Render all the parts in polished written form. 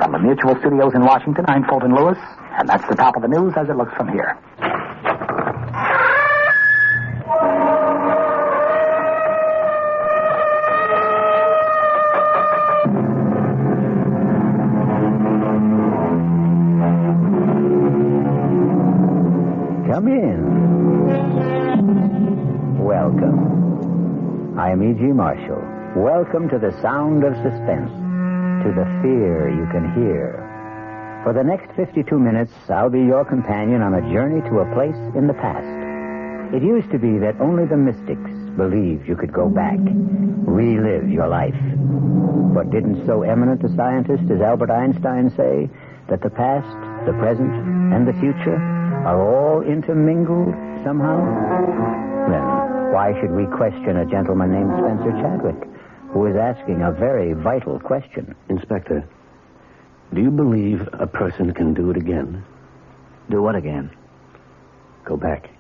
From the Mutual Studios in Washington, I'm Fulton Lewis, and that's the top of the news as it looks from here. Come in. Welcome. I am E.G. Marshall. Welcome to the sound of suspense, to the fear you can hear. For the next 52 minutes, I'll be your companion on a journey to a place in the past. It used to be that only the mystics believed you could go back, relive your life. But didn't so eminent a scientist as Albert Einstein say that the past, the present, and the future are all intermingled somehow? Then why should we question a gentleman named Spencer Chadwick, who is asking a very vital question? Inspector, do you believe a person can do it again? Do what again? Go back.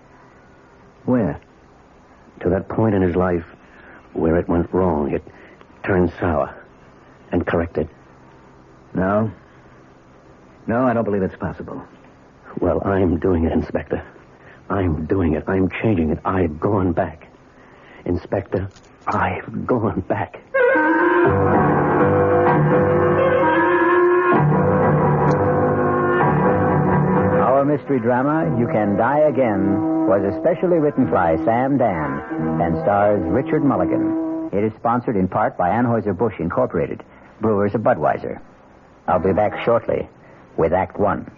Where? To that point in his life where it went wrong. It turned sour. And correct it. No. No, I don't believe it's possible. Well, I'm doing it, Inspector. I'm doing it. I'm changing it. I've gone back. Inspector, I've gone back. Our mystery drama, You Can Die Again, was especially written by Sam Dan and stars Richard Mulligan. It is sponsored in part by Anheuser-Busch Incorporated, brewers of Budweiser. I'll be back shortly with Act One.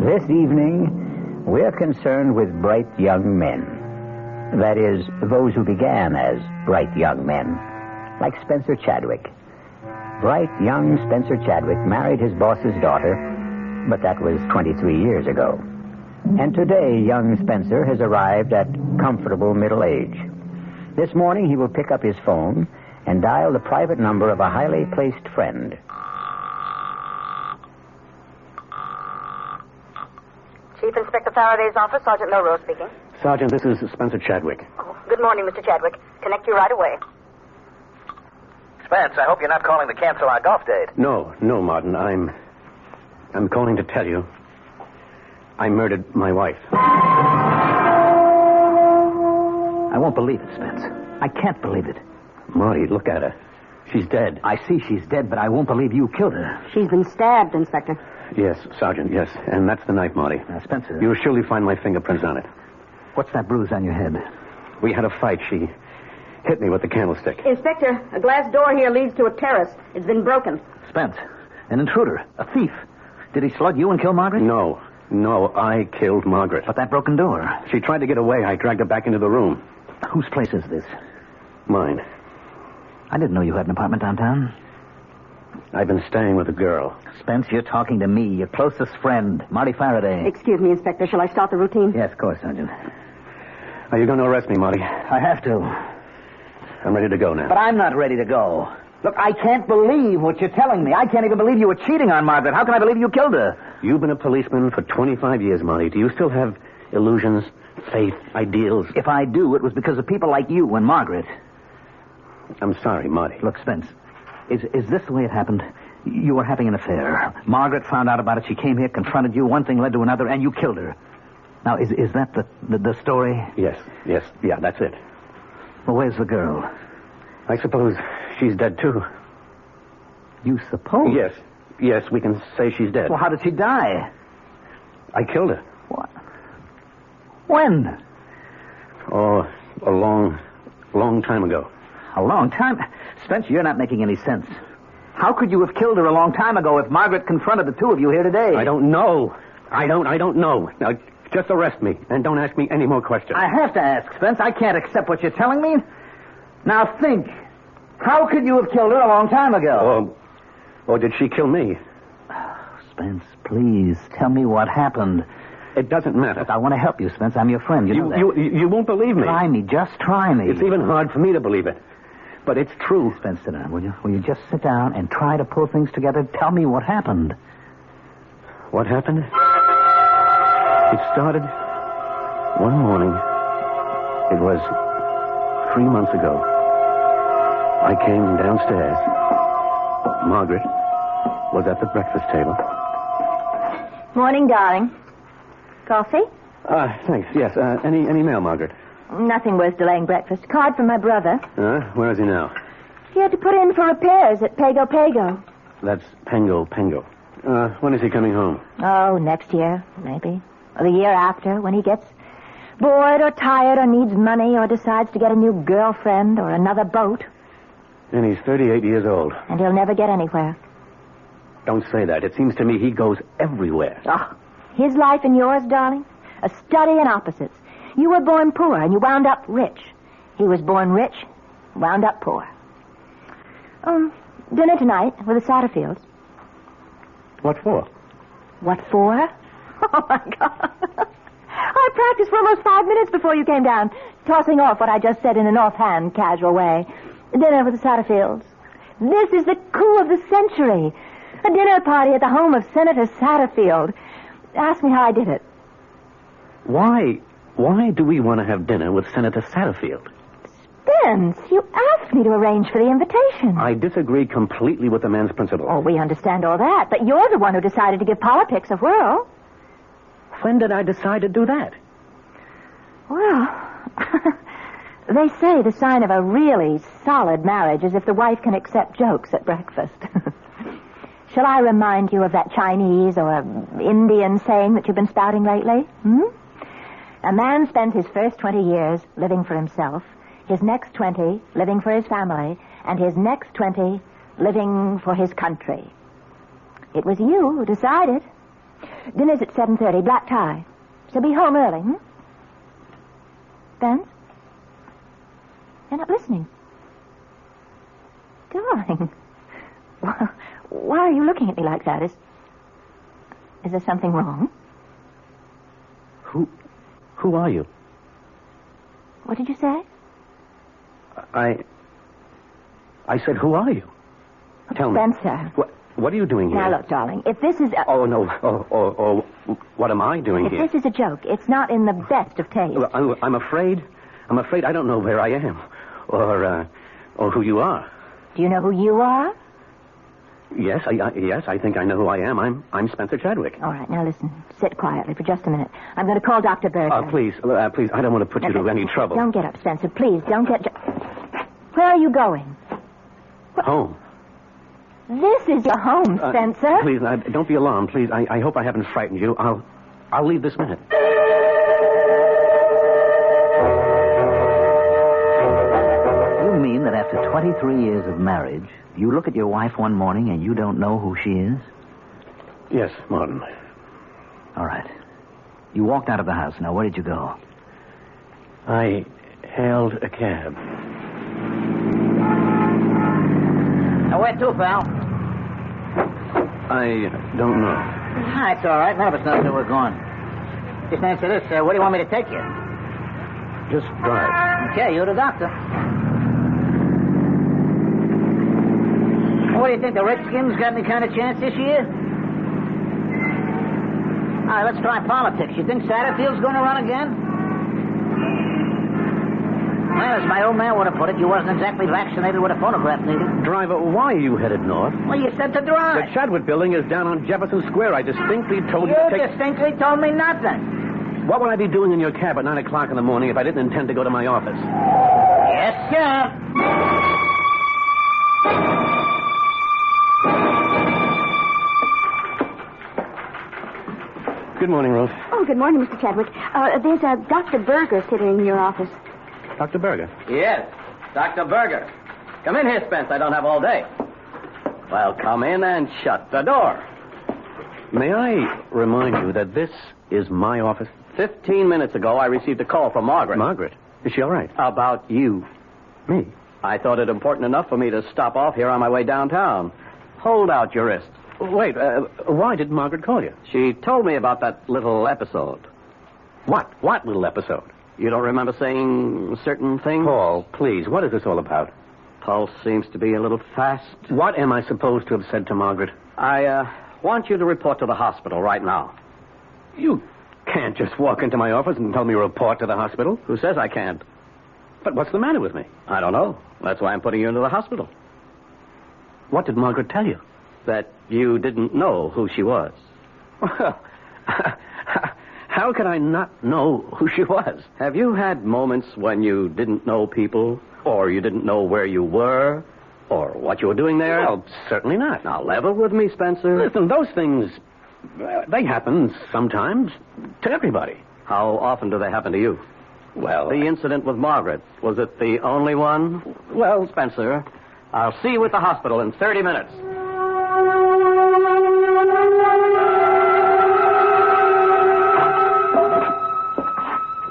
This evening, we're concerned with bright young men. That is, those who began as bright young men, like Spencer Chadwick. Bright young Spencer Chadwick married his boss's daughter, but that was 23 years ago. And today, young Spencer has arrived at comfortable middle age. This morning, he will pick up his phone and dial the private number of a highly placed friend. Chief Inspector Faraday's office, Sergeant Milrose speaking. Sergeant, this is Spencer Chadwick. Oh, good morning, Mr. Chadwick. Connect you right away. Spence, I hope you're not calling to cancel our golf date. No, Martin. I'm calling to tell you I murdered my wife. I won't believe it, Spence. I can't believe it. Marty, look at her. She's dead. I see she's dead, but I won't believe you killed her. She's been stabbed, Inspector. Yes, Sergeant, yes. And that's the knife, Marty. Spencer. You'll surely find my fingerprints on it. What's that bruise on your head? We had a fight. She hit me with the candlestick. Inspector, a glass door here leads to a terrace. It's been broken. Spence, an intruder, a thief. Did he slug you and kill Margaret? No, I killed Margaret. But that broken door. She tried to get away. I dragged her back into the room. Whose place is this? Mine. I didn't know you had an apartment downtown. I've been staying with a girl. Spence, you're talking to me, your closest friend, Marty Faraday. Excuse me, Inspector. Shall I start the routine? Yes, of course, Sergeant. Are you going to arrest me, Marty? I have to. I'm ready to go now. But I'm not ready to go. Look, I can't believe what you're telling me. I can't even believe you were cheating on Margaret. How can I believe you killed her? You've been a policeman for 25 years, Marty. Do you still have illusions, faith, ideals? If I do, it was because of people like you and Margaret. I'm sorry, Marty. Look, Spence, is this the way it happened? You were having an affair. Margaret found out about it. She came here, confronted you. One thing led to another, and you killed her. Now, is that the story? Yes. Yeah, that's it. Well, where's the girl? I suppose she's dead, too. You suppose? Yes, we can say she's dead. Well, how did she die? I killed her. What? When? Oh, a long time ago. A long time? Spence, you're not making any sense. How could you have killed her a long time ago if Margaret confronted the two of you here today? I don't know. I don't know. Now, just arrest me, and don't ask me any more questions. I have to ask, Spence. I can't accept what you're telling me. Now, think. How could you have killed her a long time ago? Or did she kill me? Spence, please, tell me what happened. It doesn't matter. Look, I want to help you, Spence. I'm your friend. You know that. You won't believe me. Try me. Just try me. It's even hard for me to believe it. But it's true. Spence, sit down, will you? Will you just sit down and try to pull things together? Tell me what happened. What happened? started one morning. It was 3 months ago. I came downstairs. Margaret was at the breakfast table. Morning, darling. Coffee? Thanks. Yes. Any mail, Margaret? Nothing worth delaying breakfast. Card from my brother. Where is he now? He had to put in for repairs at Pago Pago. That's Pengo. When is he coming home? Oh, next year, maybe. Or the year after, when he gets bored or tired or needs money or decides to get a new girlfriend or another boat. And he's 38 years old. And he'll never get anywhere. Don't say that. It seems to me he goes everywhere. Oh, his life and yours, darling, a study in opposites. You were born poor and you wound up rich. He was born rich, wound up poor. Dinner tonight with the Satterfields. What for? What for? Oh, my God. I practiced for almost 5 minutes before you came down, tossing off what I just said in an offhand, casual way. Dinner with the Satterfields. This is the coup of the century. A dinner party at the home of Senator Satterfield. Ask me how I did it. Why do we want to have dinner with Senator Satterfield? Spence, you asked me to arrange for the invitation. I disagree completely with the man's principles. Oh, we understand all that, but you're the one who decided to give politics a whirl. When did I decide to do that? Well, they say the sign of a really solid marriage is if the wife can accept jokes at breakfast. Shall I remind you of that Chinese or Indian saying that you've been spouting lately? A man spends his first 20 years living for himself, his next 20 living for his family, and his next 20 living for his country. It was you who decided. Dinner's at 7:30, black tie. So be home early, Spence? You're not listening. Darling. Why are you looking at me like that? Is there something wrong? Who are you? What did you say? I said, who are you? Tell me. Spencer. What are you doing here? Now, look, darling, if this is Oh, no. What am I doing here? If this is a joke, it's not in the best of taste. Well, I'm afraid I don't know where I am. Or who you are. Do you know who you are? Yes, I think I know who I am. I'm Spencer Chadwick. All right, now listen. Sit quietly for just a minute. I'm going to call Dr. Berger. Please, I don't want to put you to any trouble. Don't get up, Spencer. Please, don't get... Where are you going? Home. This is your home, Spencer. Please, don't be alarmed, please. I hope I haven't frightened you. I'll leave this minute. You mean that after 23 years of marriage, you look at your wife one morning and you don't know who she is? Yes, Martin. All right. You walked out of the house. Now, where did you go? I hailed a cab. Now, where to, pal? I don't know. It's all right. None of us knows where we're going. Just answer this. Where do you want me to take you? Just drive. Okay, you're the doctor. What do you think? The Redskins got any kind of chance this year? All right, let's try politics. You think Satterfield's going to run again? Well, as my old man would have put it, you wasn't exactly vaccinated with a phonograph needle. Driver, why are you headed north? Well, you said to drive. The Chadwick building is down on Jefferson Square. I distinctly told you to take... You distinctly told me nothing. What would I be doing in your cab at 9 o'clock in the morning if I didn't intend to go to my office? Yes, sir. Good morning, Ruth. Oh, good morning, Mr. Chadwick. There's a Dr. Berger sitting in your office. Dr. Berger? Yes, Dr. Berger. Come in here, Spence. I don't have all day. Well, come in and shut the door. May I remind you that this is my office? 15 minutes ago, I received a call from Margaret. Margaret? Is she all right? About you. Me? I thought it important enough for me to stop off here on my way downtown. Hold out your wrist. Wait, why did Margaret call you? She told me about that little episode. What? What little episode? You don't remember saying certain things? Paul, please, what is this all about? Pulse seems to be a little fast. What am I supposed to have said to Margaret? I want you to report to the hospital right now. You can't just walk into my office and tell me to report to the hospital. Who says I can't? But what's the matter with me? I don't know. That's why I'm putting you into the hospital. What did Margaret tell you? That you didn't know who she was. Well, how could I not know who she was? Have you had moments when you didn't know people, or you didn't know where you were, or what you were doing there? Well, certainly not. Now, level with me, Spencer. Listen, those things, they happen sometimes to everybody. How often do they happen to you? Well, The incident with Margaret, was it the only one? Well, Spencer, I'll see you at the hospital in 30 minutes.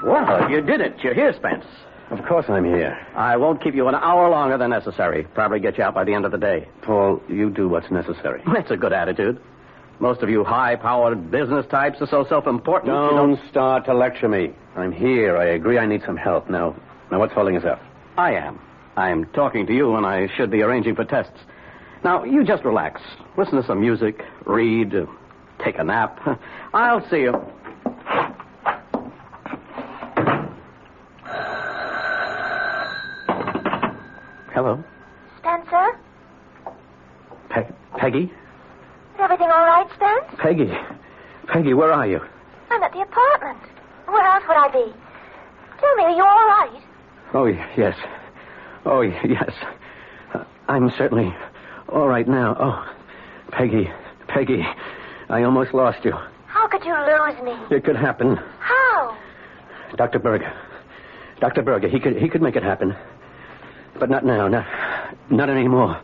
Well, you did it. You're here, Spence. of course I'm here. I won't keep you an hour longer than necessary. Probably get you out by the end of the day. Paul, you do what's necessary. That's a good attitude. Most of you high-powered business types are so self-important. you Don't start to lecture me. I'm here. I agree I need some help. Now, what's holding us up? I am. I'm talking to you, and I should be arranging for tests. Now, you just relax. Listen to some music, read, take a nap. I'll see you. Hello? Spencer? Peggy? Is everything all right, Spence? Peggy, where are you? I'm at the apartment. Where else would I be? Tell me, are you all right? Oh, yes. Oh, yes. I'm certainly all right now. Oh, Peggy, I almost lost you. How could you lose me? It could happen. How? Dr. Berger, he could make it happen. But not now, not anymore.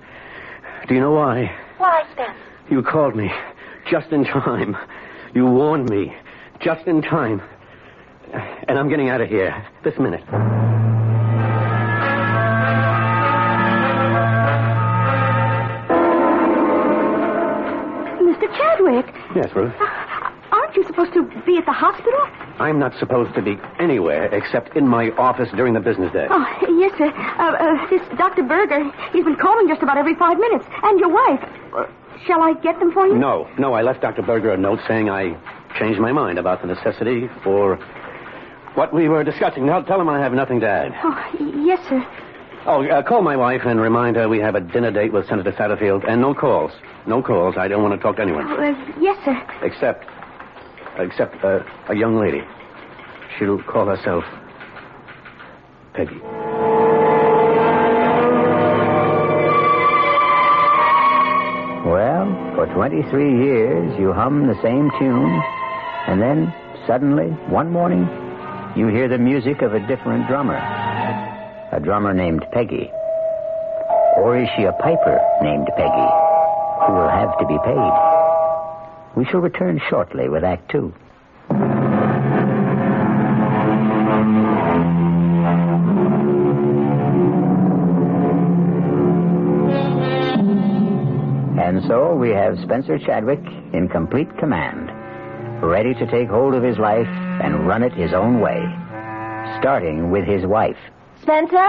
Do you know why? Why, Spence? You called me just in time. You warned me just in time. And I'm getting out of here this minute. Mr. Chadwick, Yes, Ruth? aren't you supposed to be at the hospital? I'm not supposed to be anywhere except in my office during the business day. Oh, yes, sir. This Dr. Berger, he's been calling just about every 5 minutes. And your wife. Shall I get them for you? No, I left Dr. Berger a note saying I changed my mind about the necessity for what we were discussing. Now, tell him I have nothing to add. Oh, yes, sir. Oh, call my wife and remind her we have a dinner date with Senator Satterfield. And no calls. No calls. I don't want to talk to anyone. Yes, sir. Except a young lady. She'll call herself Peggy. Well, for 23 years, you hum the same tune, and then, suddenly, one morning, you hear the music of a different drummer. A drummer named Peggy. Or is she a piper named Peggy, who will have to be paid? We shall return shortly with Act Two. And so we have Spencer Chadwick in complete command, ready to take hold of his life and run it his own way, starting with his wife. Spencer?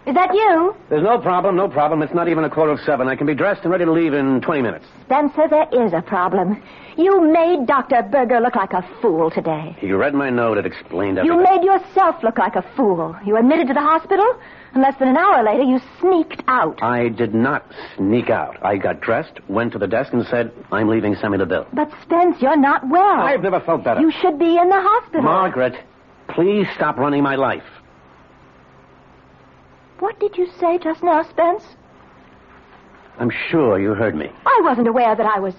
Is that you? There's no problem. It's not even 6:45. I can be dressed and ready to leave in 20 minutes. Spencer, there is a problem. You made Dr. Berger look like a fool today. You read my note. It explained everything. You made yourself look like a fool. You admitted to the hospital, and less than an hour later, you sneaked out. I did not sneak out. I got dressed, went to the desk, and said, I'm leaving. Send me the bill. But, Spence, you're not well. I've never felt better. You should be in the hospital. Margaret, please stop running my life. What did you say just now, Spence? I'm sure you heard me. I wasn't aware that I was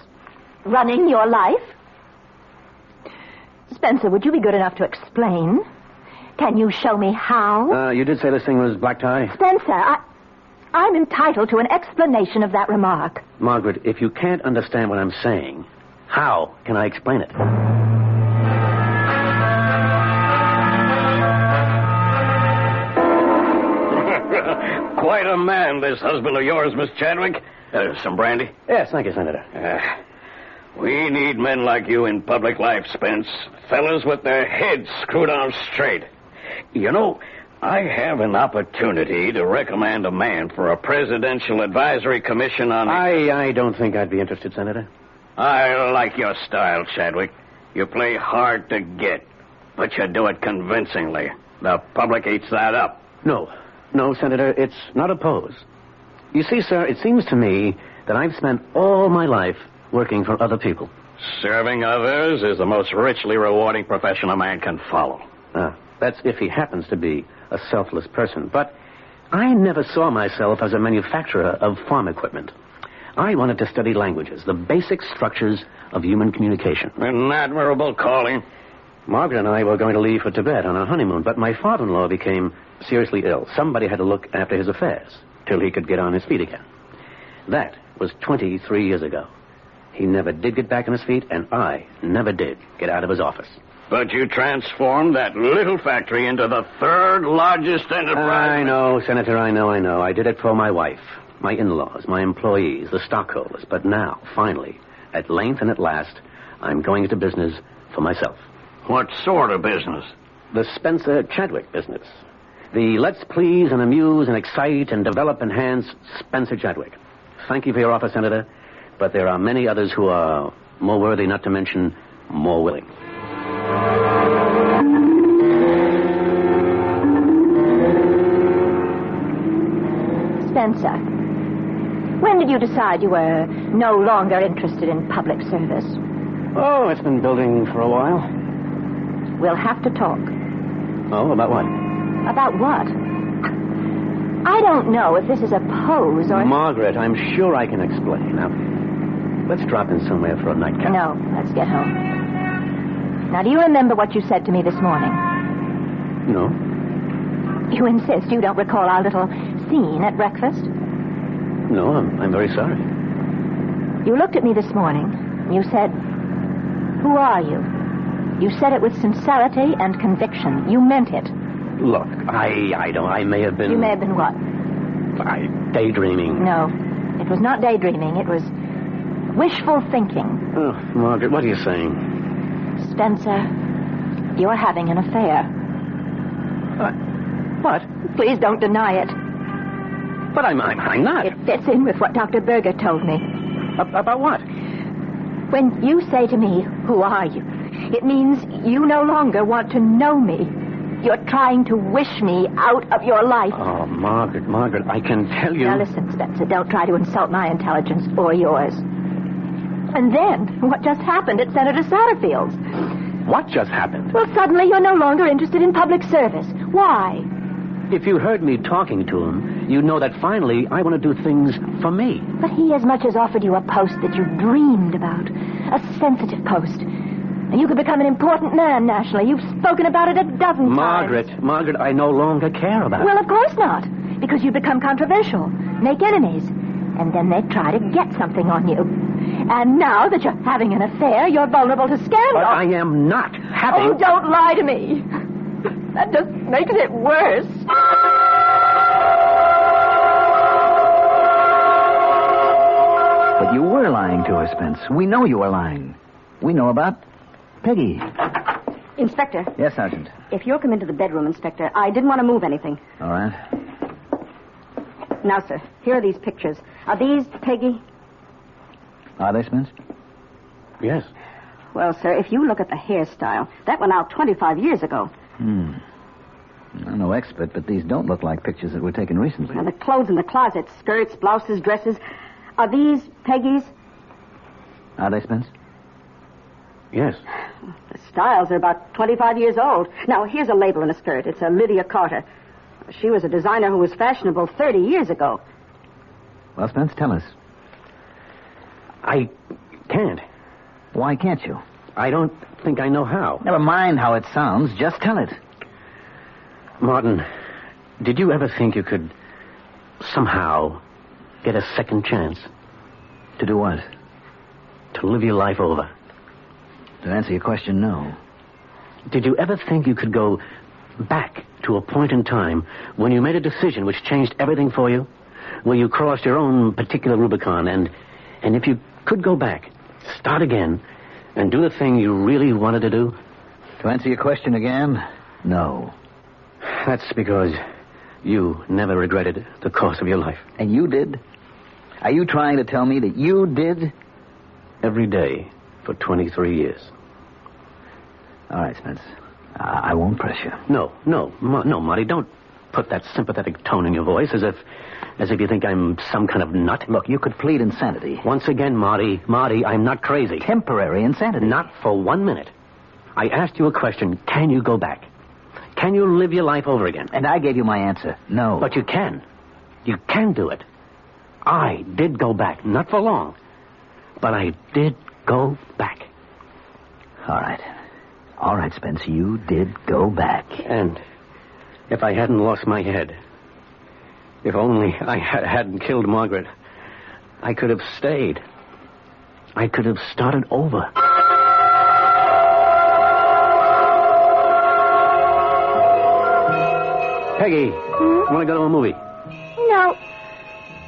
running your life. Spencer, would you be good enough to explain? Can you show me how? You did say this thing was black tie? Spencer, I'm entitled to an explanation of that remark. Margaret, if you can't understand what I'm saying, how can I explain it? Quite a man, this husband of yours, Miss Chadwick. Some brandy? Yes, thank you, Senator. We need men like you in public life, Spence. Fellas with their heads screwed on straight. You know, I have an opportunity to recommend a man for a presidential advisory commission on... I don't think I'd be interested, Senator. I like your style, Chadwick. You play hard to get, but you do it convincingly. The public eats that up. No, Senator, it's not a pose. You see, sir, it seems to me that I've spent all my life working for other people. Serving others is the most richly rewarding profession a man can follow. That's if he happens to be a selfless person. But I never saw myself as a manufacturer of farm equipment. I wanted to study languages, the basic structures of human communication. An admirable calling. Margaret and I were going to leave for Tibet on our honeymoon, but my father-in-law became seriously ill. Somebody had to look after his affairs till he could get on his feet again. That was 23 years ago. He never did get back on his feet, and I never did get out of his office. But you transformed that little factory into the third largest enterprise. I know, Senator, I know. I did it for my wife, my in-laws, my employees, the stockholders. But now, finally, at length and at last, I'm going into business for myself. What sort of business? The Spencer Chadwick business. The let's please and amuse and excite and develop and enhance Spencer Chadwick. Thank you for your offer, Senator, but there are many others who are more worthy, not to mention more willing. Spencer, when did you decide you were no longer interested in public service? Oh, it's been building for a while. We'll have to talk. Oh, about what? About what? I don't know if this is a pose or... Margaret, I'm sure I can explain. Now, let's drop in somewhere for a nightcap. No, let's get home. Now, do you remember what you said to me this morning? No. You insist you don't recall our little scene at breakfast? No, I'm very sorry. You looked at me this morning. You said, "Who are you?" You said it with sincerity and conviction. You meant it. Look, I may have been... You may have been what? Daydreaming. No, it was not daydreaming. It was wishful thinking. Oh, Margaret, what are you saying? Spencer, you're having an affair. What? Please don't deny it. But I'm not. It fits in with what Dr. Berger told me. About what? When you say to me, "Who are you?" it means you no longer want to know me. You're trying to wish me out of your life. Oh, Margaret, I can tell you... Now listen, Spencer, don't try to insult my intelligence or yours. And then, what just happened at Senator Satterfield's? What just happened? Well, suddenly you're no longer interested in public service. Why? If you heard me talking to him, you'd know that finally I want to do things for me. But he as much as offered you a post that you dreamed about. A sensitive post. And you could become an important man nationally. You've spoken about it a dozen times. Margaret, I no longer care about it. Well, of course not. Because you become controversial, make enemies, and then they try to get something on you. And now that you're having an affair, you're vulnerable to scandal. But I am not having... Oh, don't lie to me. That just makes it worse. But you were lying to her, Spence. We know you were lying. We know about Peggy. Inspector. Yes, Sergeant. If you'll come into the bedroom, Inspector, I didn't want to move anything. All right. Now, sir, here are these pictures. Are these Peggy? Are they, Spence? Yes. Well, sir, if you look at the hairstyle, that went out 25 years ago. I'm no expert, but these don't look like pictures that were taken recently. Now, the clothes in the closet, skirts, blouses, dresses, are these Peggy's? Are they, Spence? Yes. The styles are about 25 years old. Now, here's a label in a skirt. It's a Lydia Carter. She was a designer who was fashionable 30 years ago. Well, Spence, tell us. I can't. Why can't you? I don't think I know how. Never mind how it sounds. Just tell it. Martin, did you ever think you could somehow get a second chance? To do what? To live your life over. To answer your question, no. Did you ever think you could go back to a point in time when you made a decision which changed everything for you? Where you crossed your own particular Rubicon, and if you could go back, start again, and do the thing you really wanted to do? To answer your question again, no. That's because you never regretted the course of your life. And you did? Are you trying to tell me that you did? Every day for 23 years. All right, Spence. I won't press you. No, Marty, don't put that sympathetic tone in your voice as if you think I'm some kind of nut. Look, you could plead insanity. Once again, Marty, I'm not crazy. Temporary insanity. Not for 1 minute. I asked you a question. Can you go back? Can you live your life over again? And I gave you my answer. No. But you can. You can do it. I did go back. Not for long. But I did go back. All right. All right, Spence, you did go back. And if I hadn't lost my head, if only I hadn't killed Margaret, I could have stayed. I could have started over. Peggy, want to go to a movie? No.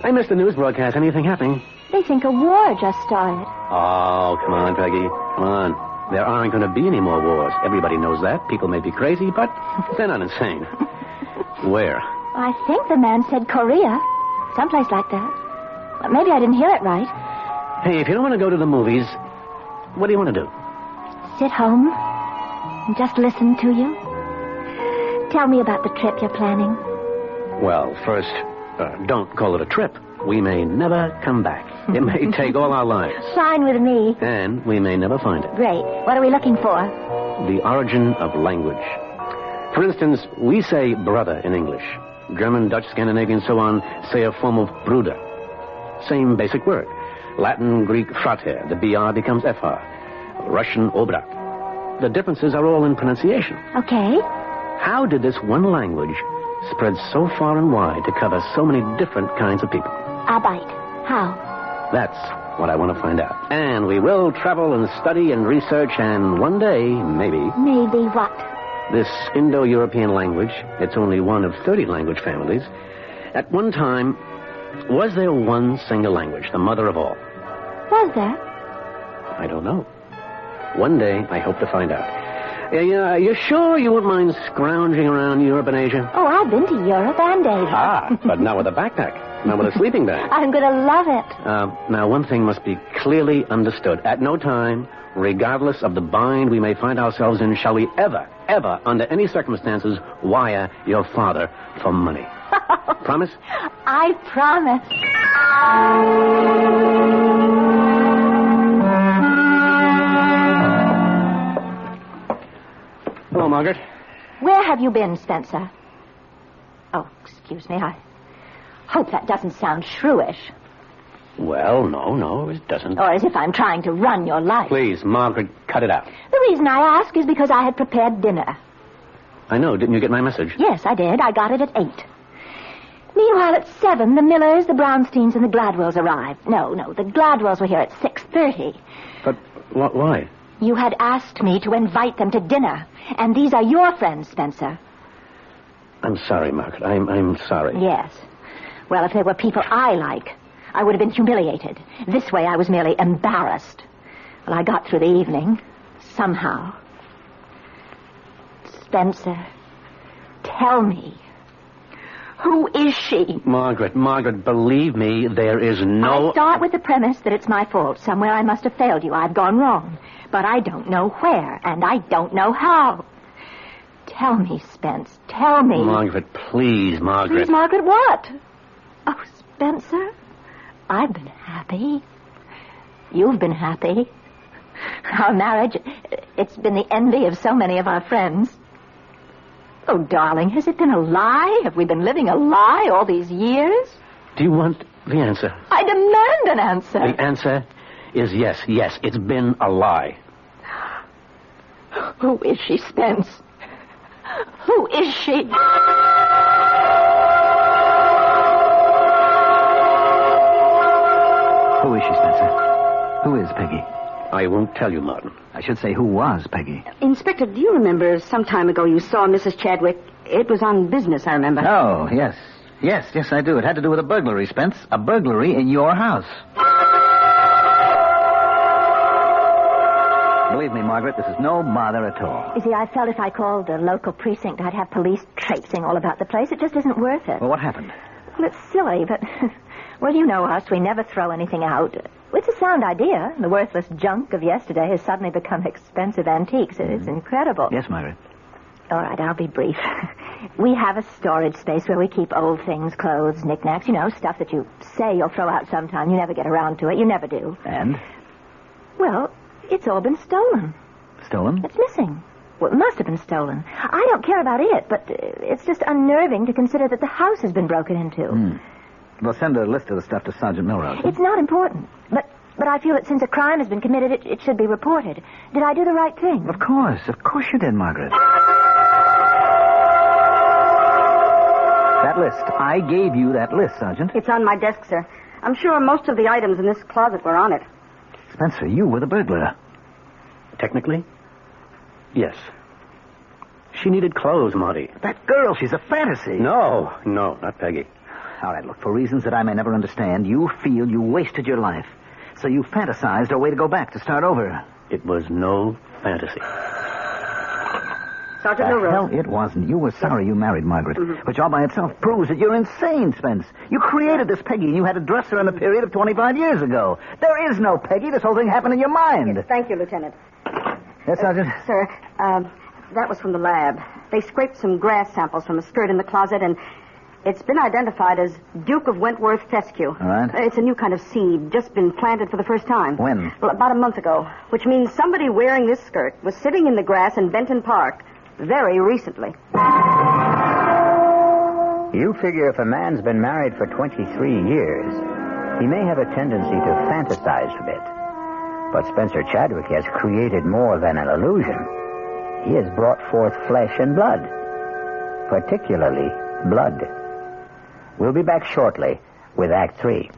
I missed the news broadcast. Anything happening? They think a war just started. Oh, come on, Peggy. Come on. There aren't going to be any more wars. Everybody knows that. People may be crazy, but they're not insane. Where? I think the man said Korea. Someplace like that. But maybe I didn't hear it right. Hey, if you don't want to go to the movies, what do you want to do? Sit home and just listen to you. Tell me about the trip you're planning. Well, first, don't call it a trip. We may never come back. It may take all our lives. Fine with me. And we may never find it. Great. What are we looking for? The origin of language. For instance, we say brother in English. German, Dutch, Scandinavian, so on, say a form of Bruder. Same basic word. Latin, Greek, frater. The BR becomes FR. Russian, obrat. The differences are all in pronunciation. Okay. How did this one language spread so far and wide to cover so many different kinds of people? Arbeit. How? That's what I want to find out. And we will travel and study and research, and one day, maybe... Maybe what? This Indo-European language, it's only one of 30 language families. At one time, was there one single language, the mother of all? Was there? I don't know. One day, I hope to find out. You sure you wouldn't mind scrounging around Europe and Asia? Oh, I've been to Europe and Asia. Ah, but not with a backpack. Not with a sleeping bag. I'm going to love it. Now, one thing must be clearly understood. At no time, regardless of the bind we may find ourselves in, shall we ever, under any circumstances, wire your father for money. Promise? I promise. Hello, Margaret. Where have you been, Spencer? Oh, excuse me. I hope that doesn't sound shrewish. Well, no, it doesn't. Or as if I'm trying to run your life. Please, Margaret, cut it out. The reason I ask is because I had prepared dinner. I know. Didn't you get my message? Yes, I did. I got it at 8. Meanwhile, at 7, the Millers, the Brownsteins, and the Gladwells arrived. No, the Gladwells were here at 6:30. But why? You had asked me to invite them to dinner. And these are your friends, Spencer. I'm sorry, Margaret. I'm sorry. Yes. Well, if they were people I like, I would have been humiliated. This way, I was merely embarrassed. Well, I got through the evening. Somehow. Spencer, tell me. Who is she? Margaret, believe me, there is no... I start with the premise that it's my fault. Somewhere I must have failed you. I've gone wrong. But I don't know where, and I don't know how. Tell me, Spence. Tell me. Margaret, please, Margaret. Please, Margaret, what? Oh, Spencer, I've been happy. You've been happy. Our marriage, it's been the envy of so many of our friends. Oh, darling, has it been a lie? Have we been living a lie all these years? Do you want the answer? I demand an answer. The answer is yes, it's been a lie. Who is she, Spence? Who is she? Who is she, Spencer? Who is Peggy? I won't tell you, Martin. I should say, who was Peggy? Inspector, do you remember some time ago you saw Mrs. Chadwick? It was on business, I remember. Oh, yes. Yes, I do. It had to do with a burglary, Spence. A burglary in your house. Believe me, Margaret, this is no bother at all. You see, I felt if I called the local precinct, I'd have police traipsing all about the place. It just isn't worth it. Well, what happened? Well, it's silly, but... Well, you know us. We never throw anything out. It's a sound idea. The worthless junk of yesterday has suddenly become expensive antiques. It's incredible. Yes, Margaret. All right, I'll be brief. We have a storage space where we keep old things, clothes, knickknacks, stuff that you say you'll throw out sometime. You never get around to it. You never do. And? Well, it's all been stolen. Stolen? It's missing. Well, it must have been stolen. I don't care about it, but it's just unnerving to consider that the house has been broken into. We'll send a list of the stuff to Sergeant Milrose. It's not important, but I feel that since a crime has been committed, it should be reported. Did I do the right thing? Of course you did, Margaret. That list. I gave you that list, Sergeant. It's on my desk, sir. I'm sure most of the items in this closet were on it. Spencer, you were the burglar. Technically, yes. She needed clothes, Marty. That girl, she's a fantasy. No, not Peggy. All right, look, for reasons that I may never understand, you feel you wasted your life. So you fantasized a way to go back, to start over. It was no fantasy. Sergeant Milrose. Hell, it wasn't. You were sorry you married Margaret, which all by itself proves that you're insane, Spence. You created this Peggy, and you had to dress her in a period of 25 years ago. There is no Peggy. This whole thing happened in your mind. Yes, thank you, Lieutenant. Yes, Sergeant? Sir, that was from the lab. They scraped some grass samples from a skirt in the closet, and it's been identified as Duke of Wentworth fescue. All right. It's a new kind of seed, just been planted for the first time. When? Well, about a month ago, which means somebody wearing this skirt was sitting in the grass in Benton Park very recently. You figure if a man's been married for 23 years, he may have a tendency to fantasize a bit. But Spencer Chadwick has created more than an illusion. He has brought forth flesh and blood, particularly blood. We'll be back shortly with Act 3.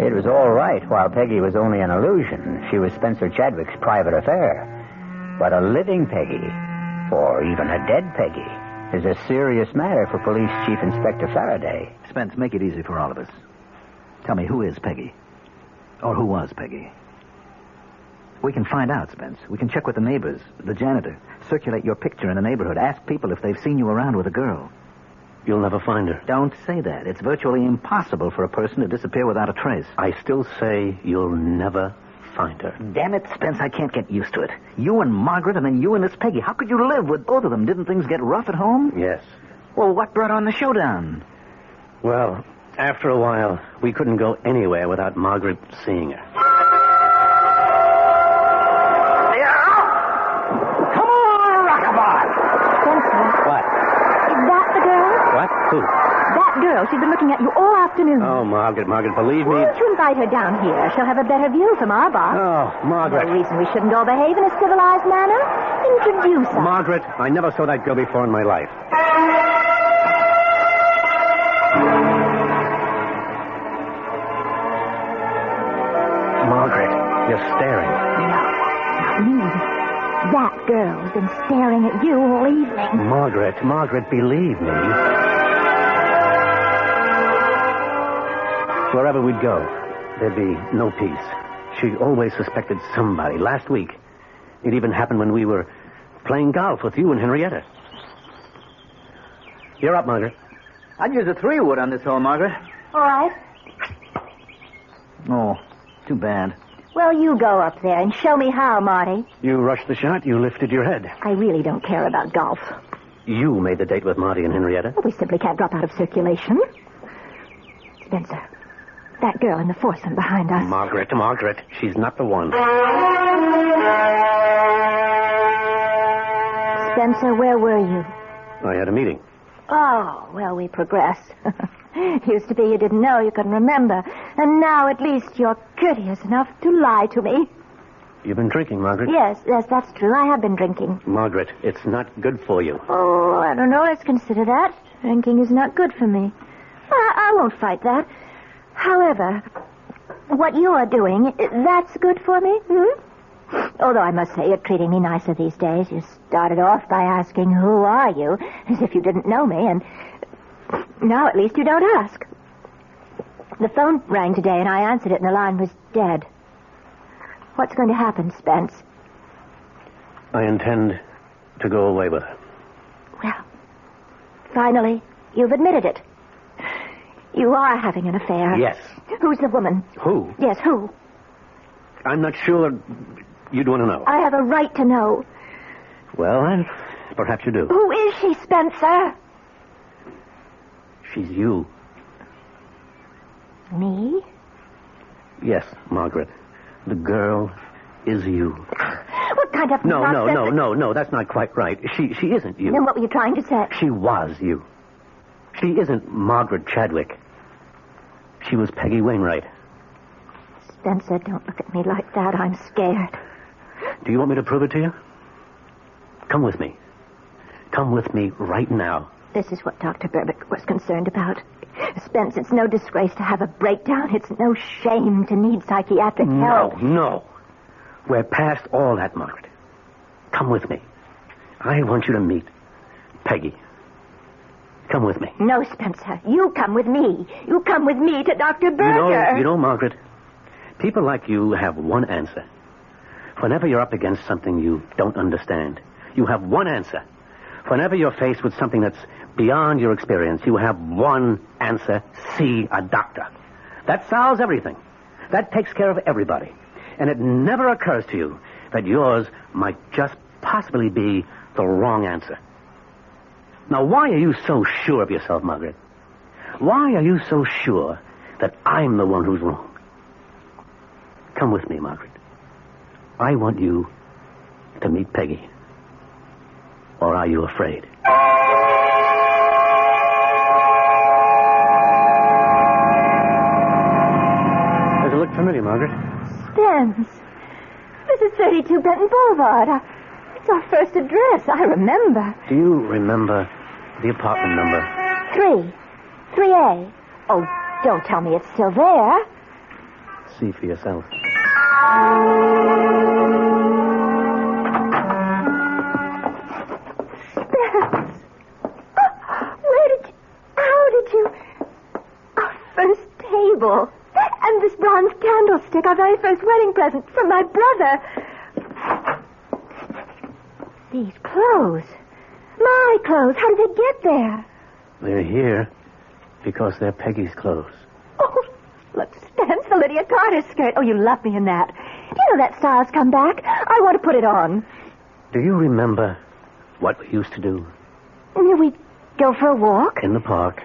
It was all right while Peggy was only an illusion. She was Spencer Chadwick's private affair. But a living Peggy, or even a dead Peggy, is a serious matter for Police Chief Inspector Faraday. Spence, make it easy for all of us. Tell me, who is Peggy? Or who was Peggy? We can find out, Spence. We can check with the neighbors, the janitor, circulate your picture in the neighborhood, ask people if they've seen you around with a girl. You'll never find her. Don't say that. It's virtually impossible for a person to disappear without a trace. I still say you'll never find her. Damn it, Spence, I can't get used to it. You and Margaret, and then you and this Peggy. How could you live with both of them? Didn't things get rough at home? Yes. Well, what brought on the showdown? Well, after a while, we couldn't go anywhere without Margaret seeing her. Come on, Rockabye! Spencer, What? is that the girl? What? Who? That girl. She's been looking at you all afternoon. Oh, Margaret, believe me. Why don't you invite her down here? She'll have a better view from our bar. Oh, Margaret. No reason we shouldn't all behave in a civilized manner. Introduce her. Margaret, I never saw that girl before in my life. Margaret, you're staring. Not me. That girl's been staring at you all evening. Margaret, believe me. Wherever we'd go, there'd be no peace. She always suspected somebody. Last week, it even happened when we were playing golf with you and Henrietta. You're up, Margaret. I'd use a 3-wood on this hole, Margaret. All right. Oh, too bad. Well, you go up there and show me how, Marty. You rushed the shot. You lifted your head. I really don't care about golf. You made the date with Marty and Henrietta. Well, we simply can't drop out of circulation. Spencer, that girl in the foursome behind us. Margaret, she's not the one. Spencer, where were you? I had a meeting. Oh, well, we progressed. Used to be you didn't know, you couldn't remember. And now at least you're courteous enough to lie to me. You've been drinking, Margaret? Yes, that's true. I have been drinking. Margaret, it's not good for you. Oh, I don't know. Let's consider that. Drinking is not good for me. I won't fight that. However, what you are doing, that's good for me, Although I must say you're treating me nicer these days. You started off by asking, who are you? As if you didn't know me, and now at least you don't ask. The phone rang today, and I answered it, and the line was dead. What's going to happen, Spence? I intend to go away with her. Well, finally, you've admitted it. You are having an affair. Yes. Who's the woman? Who? Yes, who? I'm not sure you'd want to know. I have a right to know. Well, then, perhaps you do. Who is she, Spencer? She's you. Me? Yes, Margaret. The girl is you. What kind of nonsense? No, that's not quite right. She isn't you. Then what were you trying to say? She was you. She isn't Margaret Chadwick. She was Peggy Wainwright. Spencer, don't look at me like that. I'm scared. Do you want me to prove it to you? Come with me. Come with me right now. This is what Dr. Berbick was concerned about. Spence, it's no disgrace to have a breakdown. It's no shame to need psychiatric help. No. We're past all that, Margaret. Come with me. I want you to meet Peggy. Come with me. No, Spencer. You come with me. You come with me to Dr. Berger. You know, Margaret, people like you have one answer. Whenever you're up against something you don't understand, you have one answer. Whenever you're faced with something that's beyond your experience, you have one answer: see a doctor. That solves everything. That takes care of everybody. And it never occurs to you that yours might just possibly be the wrong answer. Now, why are you so sure of yourself, Margaret? Why are you so sure that I'm the one who's wrong? Come with me, Margaret. I want you to meet Peggy. Or are you afraid? Does it look familiar, Margaret? Spence. This is 32 Benton Boulevard. It's our first address. I remember. Do you remember the apartment number? 3A. Oh, don't tell me it's still there. See for yourself. Spence. How did you... Our first table. And this bronze candlestick, our very first wedding present from my brother. These clothes. My clothes. How did they get there? They're here because they're Peggy's clothes. Oh, look, Spence, the Lydia Carter skirt. Oh, you love me in that. Do you know that style's come back? I want to put it on. Do you remember what we used to do? We'd go for a walk. In the park.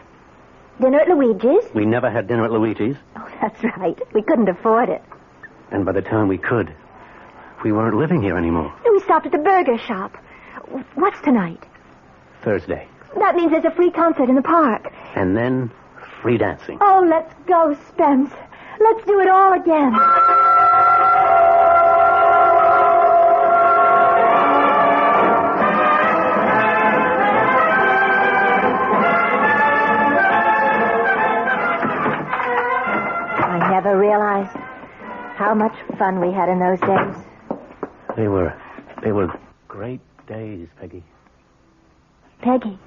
Dinner at Luigi's. We never had dinner at Luigi's. Oh, that's right. We couldn't afford it. And by the time we could, we weren't living here anymore. We stopped at the burger shop. What's tonight? Thursday. That means there's a free concert in the park. And then free dancing. Oh, let's go, Spence. Let's do it all again. I never realized how much fun we had in those days. They were great days, Peggy. Peggy.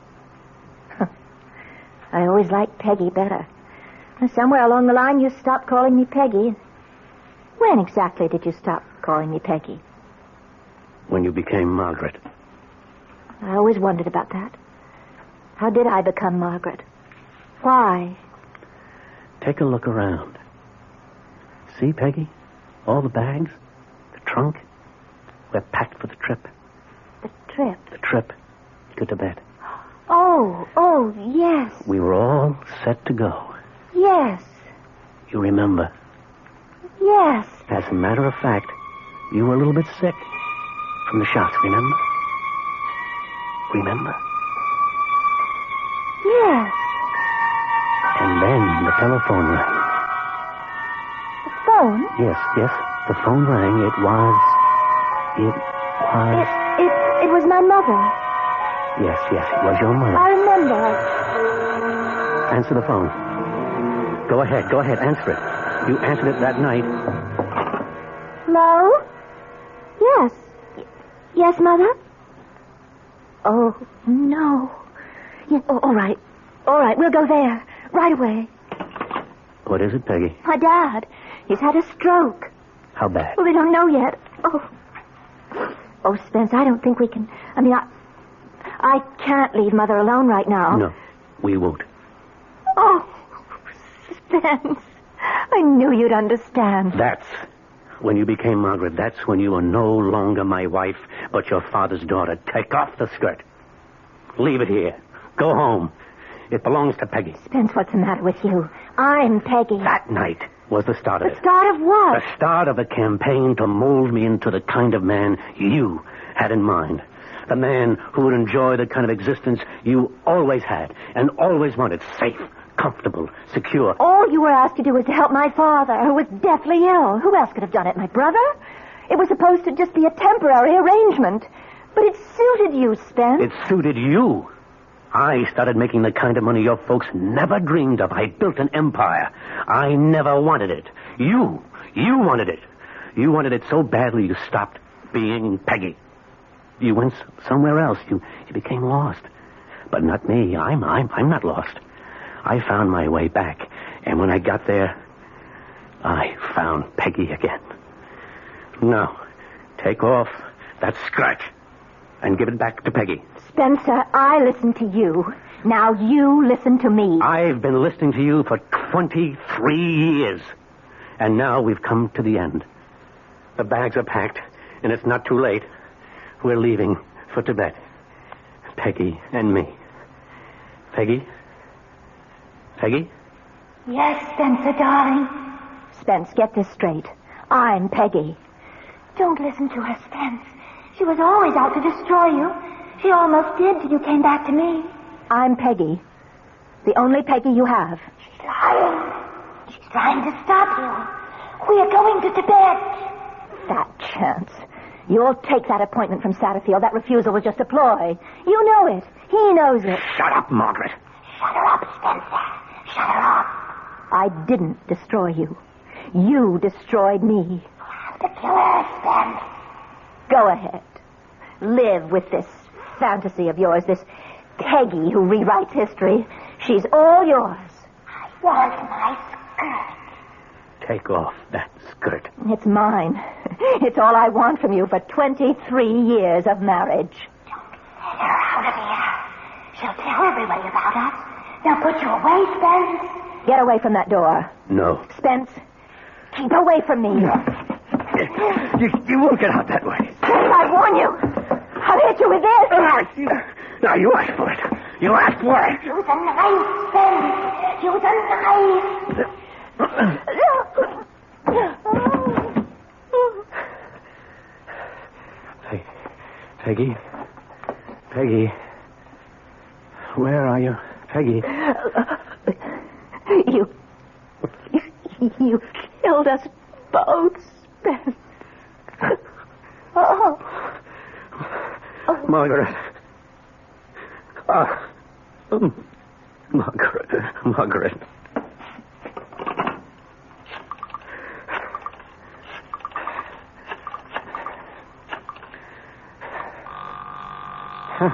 I always liked Peggy better. Somewhere along the line, you stopped calling me Peggy. When exactly did you stop calling me Peggy? When you became Margaret. I always wondered about that. How did I become Margaret? Why? Take a look around. See, Peggy? All the bags, the trunk. We're packed for the trip. The trip? The trip to Tibet. Oh, yes. We were all set to go. Yes. You remember? Yes. As a matter of fact, you were a little bit sick from the shots, remember? Remember? Yes. And then the telephone rang. The phone? Yes, the phone rang. It was... It was my mother. Yes, it was your mother. I remember. Answer the phone. Go ahead, answer it. You answered it that night. Hello? Yes. Yes, Mother? Oh, no. Yeah, all right. All right, we'll go there. Right away. What is it, Peggy? My dad. He's had a stroke. How bad? Well, they don't know yet. Oh, Spence, I don't think we can... I can't leave Mother alone right now. No, we won't. Oh, Spence, I knew you'd understand. That's when you became Margaret. That's when you were no longer my wife, but your father's daughter. Take off the skirt. Leave it here. Go home. It belongs to Peggy. Spence, what's the matter with you? I'm Peggy. That night was the start of it. The start of what? The start of a campaign to mold me into the kind of man you had in mind. The man who would enjoy the kind of existence you always had and always wanted. Safe, comfortable, secure. All you were asked to do was to help my father, who was deathly ill. Who else could have done it? My brother? It was supposed to just be a temporary arrangement. But it suited you, Spence. It suited you. I started making the kind of money your folks never dreamed of. I built an empire. I never wanted it. You wanted it. You wanted it so badly you stopped being Peggy. You went somewhere else. You became lost. But not me. I'm not lost. I found my way back. And when I got there, I found Peggy again. Now, take off that skirt and give it back to Peggy. Spencer, I listened to you. Now you listen to me. I've been listening to you for 23 years. And now we've come to the end. The bags are packed, and it's not too late. We're leaving for Tibet. Peggy and me. Peggy? Peggy? Yes, Spencer, darling. Spence, get this straight. I'm Peggy. Don't listen to her, Spence. She was always out to destroy you. She almost did till you came back to me. I'm Peggy. The only Peggy you have. She's lying. She's trying to stop you. We are going to Tibet. That chance. You'll take that appointment from Satterfield. That refusal was just a ploy. You know it. He knows it. Shut up, Margaret. Shut her up, Spencer. Shut her up. I didn't destroy you. You destroyed me. You have to kill her, Spence. Go ahead. Live with this fantasy of yours, this Peggy who rewrites history. She's all yours. I want my skirt. Take off that skirt. It's mine. It's all I want from you for 23 years of marriage. Don't let her out of here. She'll tell everybody about us. They'll put you away, Spence. Get away from that door. No. Spence, keep away from me. You won't get out that way. Spence, I warn you. I'll hit you with this. Now, you asked for it. You asked for it. Use a knife, Spence. Use a knife. Peggy? Peggy? Where are you? Peggy? You killed us both, Spence. Oh. Margaret. Margaret. Chief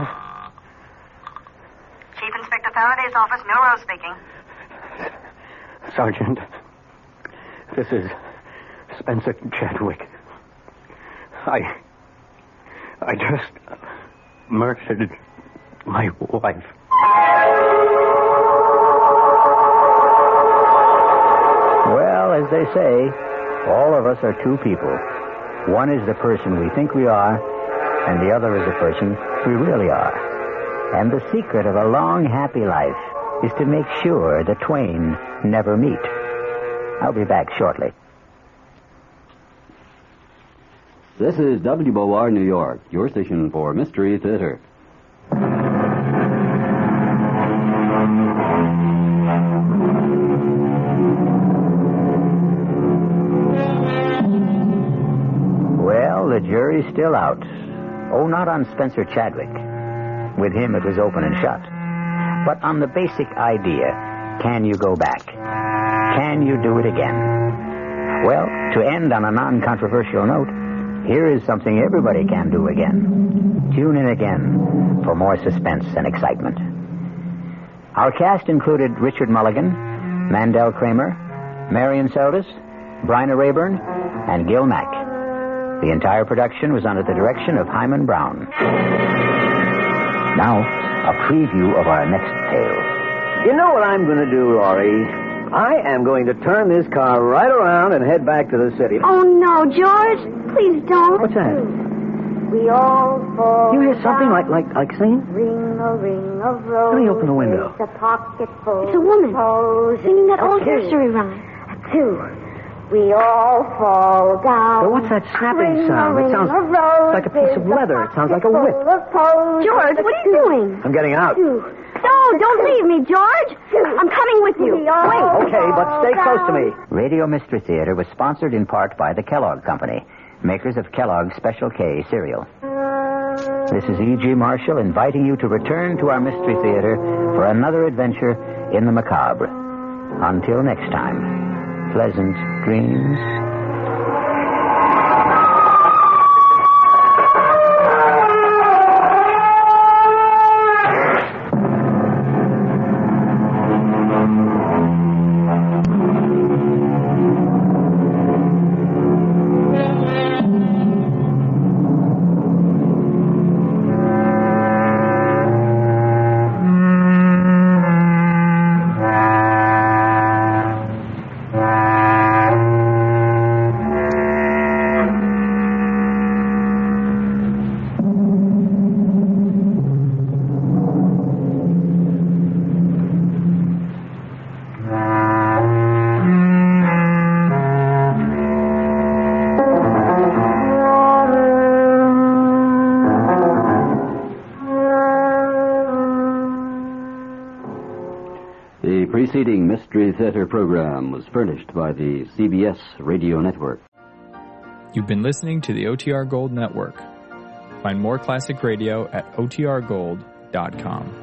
Inspector Faraday's office, Neuro speaking. Sergeant, this is Spencer Chadwick. I just murdered my wife. Well, as they say, all of us are two people. One is the person we think we are, and the other is the person we really are. And the secret of a long, happy life is to make sure the twain never meet. I'll be back shortly. This is WOR New York, your station for Mystery Theater. Well, the jury's still out. Oh, not on Spencer Chadwick. With him, it was open and shut. But on the basic idea, can you go back? Can you do it again? Well, to end on a non-controversial note, here is something everybody can do again. Tune in again for more suspense and excitement. Our cast included Richard Mulligan, Mandel Kramer, Marion Seldes, Bryna Rayburn, and Gil Mack. The entire production was under the direction of Hyman Brown. Now, a preview of our next tale. You know what I'm going to do, Laurie? I am going to turn this car right around and head back to the city. Oh, no, George. Please don't. What's that? We all fall You hear something down. like singing? Ring a ring of roses. Let me open the window. A pocket full. It's a woman Posies. singing that old A two. nursery rhyme. A two. We all fall down. But what's that snapping Ring sound? a It ring sounds of roses. like a piece of leather. It sounds like a whip. Full of posies. George, what are you doing? I'm getting out. Two. No, don't leave me, George. I'm coming with you. We all Wait. Okay, but stay close to me. Radio Mystery Theater was sponsored in part by the Kellogg Company, makers of Kellogg's Special K cereal. This is E.G. Marshall inviting you to return to our Mystery Theater for another adventure in the macabre. Until next time, pleasant dreams. The preceding Mystery Theater program was furnished by the CBS Radio Network. You've been listening to the OTR Gold Network. Find more classic radio at otrgold.com.